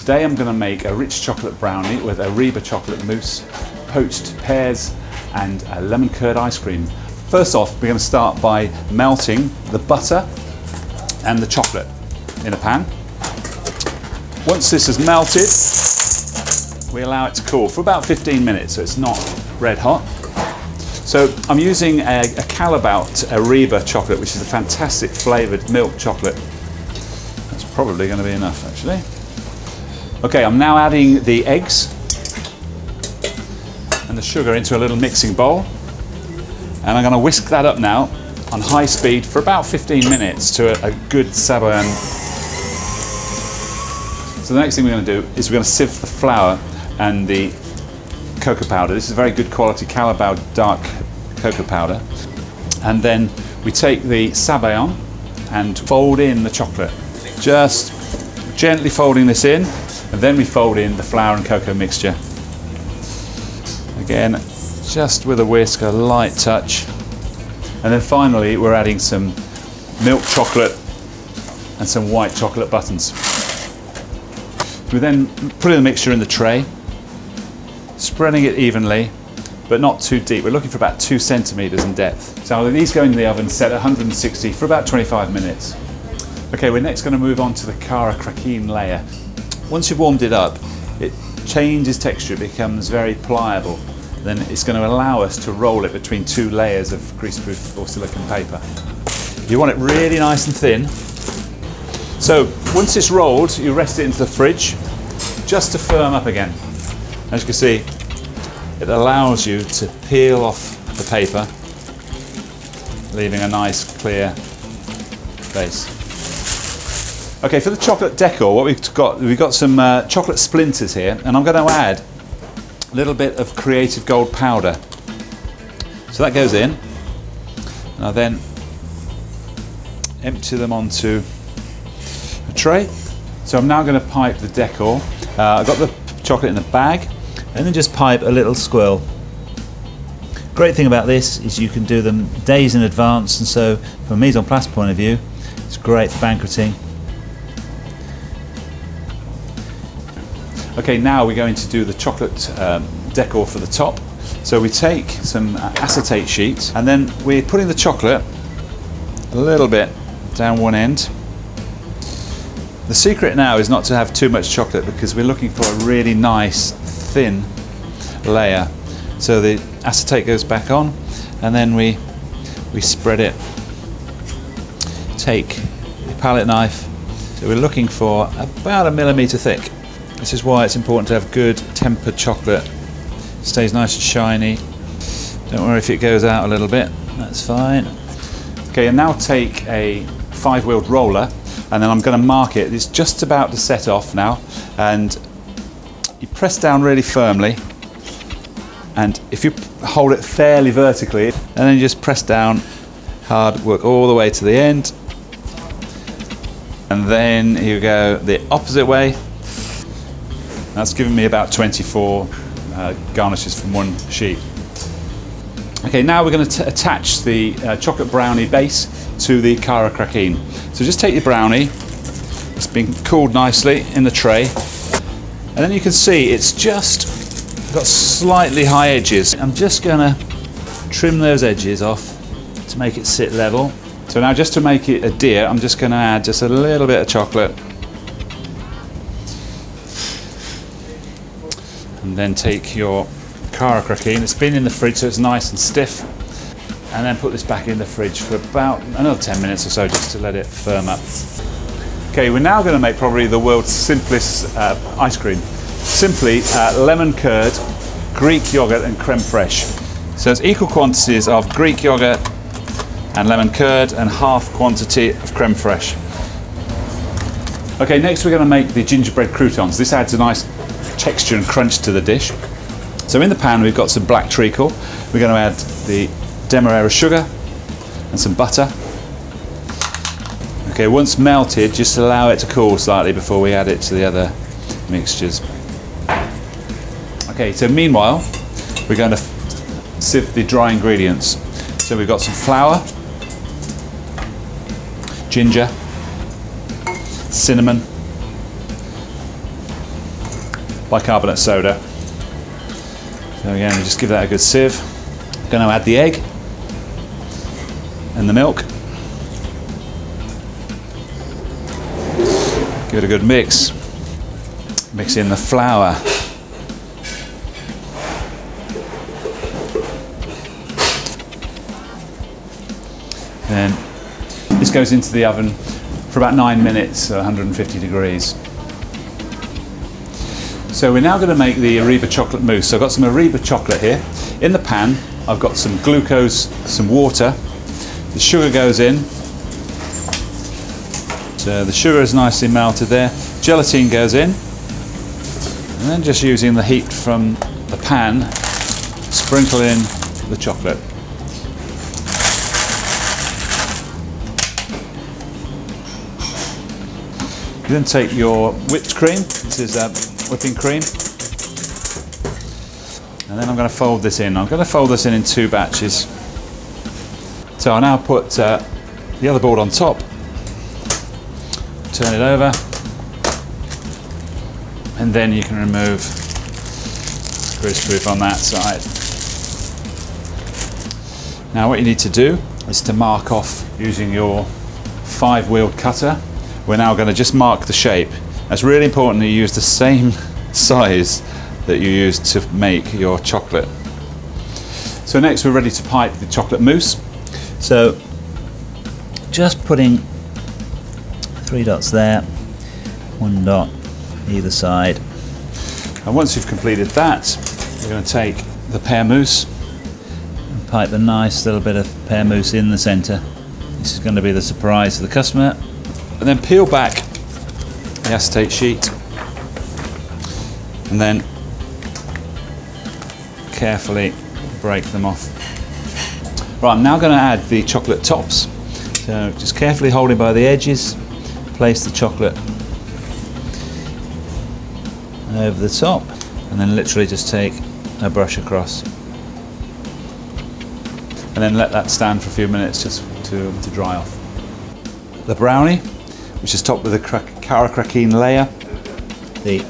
Today I'm going to make a rich chocolate brownie with Arriba chocolate mousse, poached pears and lemon curd ice cream. First off, we're going to start by melting the butter and the chocolate in a pan. Once this is melted, we allow it to cool for about 15 minutes so it's not red hot. So I'm using a Callebaut Arriba chocolate, which is a fantastic flavoured milk chocolate. That's probably going to be enough actually. Okay, I'm now adding the eggs and the sugar into a little mixing bowl, and I'm going to whisk that up now on high speed for about 15 minutes to a good sabayon. So the next thing we're going to do is we're going to sift the flour and the cocoa powder. This is a very good quality Callebaut dark cocoa powder. And then we take the sabayon and fold in the chocolate. Just gently folding this in, and then we fold in the flour and cocoa mixture. Again, just with a whisk, a light touch. And then finally we're adding some milk chocolate and some white chocolate buttons. We then put in the mixture in the tray, spreading it evenly, but not too deep. We're looking for about 2 centimeters in depth. So these go in the oven set at 160 for about 25 minutes. Okay, we're next going to move on to the cara craquin layer. Once you've warmed it up, it changes texture, it becomes very pliable. Then it's going to allow us to roll it between 2 layers of greaseproof or silicone paper. You want it really nice and thin. So once it's rolled, you rest it into the fridge just to firm up again. As you can see, it allows you to peel off the paper, leaving a nice clear base. Okay, for the chocolate decor, what we've got some chocolate splinters here, and I'm going to add a little bit of creative gold powder. So that goes in, and I then empty them onto a tray. So I'm now going to pipe the decor. I've got the chocolate in the bag, and then just pipe a little swirl. Great thing about this is you can do them days in advance, and so from a mise en place point of view, it's great for banqueting. Okay, now we're going to do the chocolate decor for the top. So we take some acetate sheets, and then we're putting the chocolate a little bit down one end. The secret now is not to have too much chocolate, because we're looking for a really nice thin layer. So the acetate goes back on, and then we spread it. Take the palette knife. So we're looking for about 1 millimeter thick. This is why it's important to have good tempered chocolate. It stays nice and shiny. Don't worry if it goes out a little bit, that's fine. Okay, and now take a 5-wheeled roller, and then I'm going to mark it. It's just about to set off now, and you press down really firmly, and if you hold it fairly vertically, and then you just press down hard, work all the way to the end, and then you go the opposite way. That's given me about 24 garnishes from one sheet. Okay, now we're going to attach the chocolate brownie base to the cara craquin. So just take your brownie, it's been cooled nicely in the tray, and then you can see it's just got slightly high edges. I'm just going to trim those edges off to make it sit level. So now, just to make it adhere, I'm just going to add just a little bit of chocolate. And then take your cara craquin, it's been in the fridge so it's nice and stiff, and then put this back in the fridge for about another 10 minutes or so just to let it firm up. Okay, we're now going to make probably the world's simplest ice cream. Simply lemon curd, Greek yogurt and creme fraiche. So it's equal quantities of Greek yogurt and lemon curd and half quantity of creme fraiche. Okay, next we're going to make the gingerbread croutons. This adds a nice texture and crunch to the dish. So in the pan we've got some black treacle. We're going to add the demerara sugar and some butter. Okay, once melted, just allow it to cool slightly before we add it to the other mixtures. Okay, so meanwhile we're going to sift the dry ingredients. So we've got some flour, ginger, cinnamon, bicarbonate soda. So again, we just give that a good sieve. Going to add the egg and the milk. Give it a good mix. Mix in the flour. Then this goes into the oven for about 9 minutes at 150 degrees. So we're now going to make the Arriba chocolate mousse. So I've got some Arriba chocolate here. In the pan, I've got some glucose, some water. The sugar goes in. So the sugar is nicely melted there. Gelatine goes in. And then just using the heat from the pan, sprinkle in the chocolate. You then take your whipped cream. This is whipping cream. And then I'm going to fold this in. I'm going to fold this in 2 batches. So I'll now put the other board on top. Turn it over. And then you can remove greaseproof on that side. Now what you need to do is to mark off using your 5-wheeled cutter. We're now going to just mark the shape. It's really important that you use the same size that you use to make your chocolate. So next we're ready to pipe the chocolate mousse. So just putting 3 dots there, 1 dot either side. And once you've completed that, we're going to take the pear mousse and pipe a nice little bit of pear mousse in the centre. This is going to be the surprise to the customer. And then peel back the acetate sheet and then carefully break them off. Right, I'm now going to add the chocolate tops. So just carefully holding by the edges, place the chocolate over the top and then literally just take a brush across. And then let that stand for a few minutes just to dry off. The brownie, which is topped with a craquelin layer, the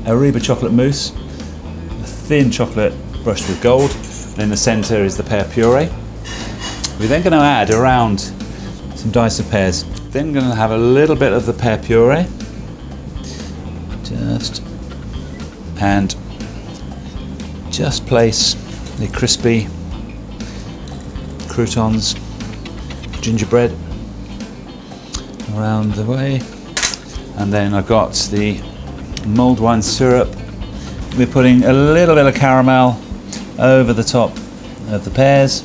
Arriba chocolate mousse, the thin chocolate brushed with gold, and in the centre is the pear puree. We're then going to add around some dice of pears. Then going to have a little bit of the pear puree, and just place the crispy croutons, gingerbread around the way, and then I've got the mulled wine syrup. We're putting a little bit of caramel over the top of the pears.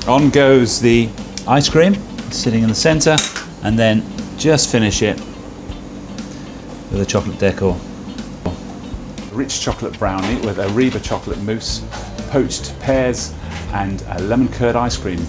On goes the ice cream sitting in the centre, and then just finish it with a chocolate decor. Rich chocolate brownie with Arriba chocolate mousse, poached pears and a lemon curd ice cream.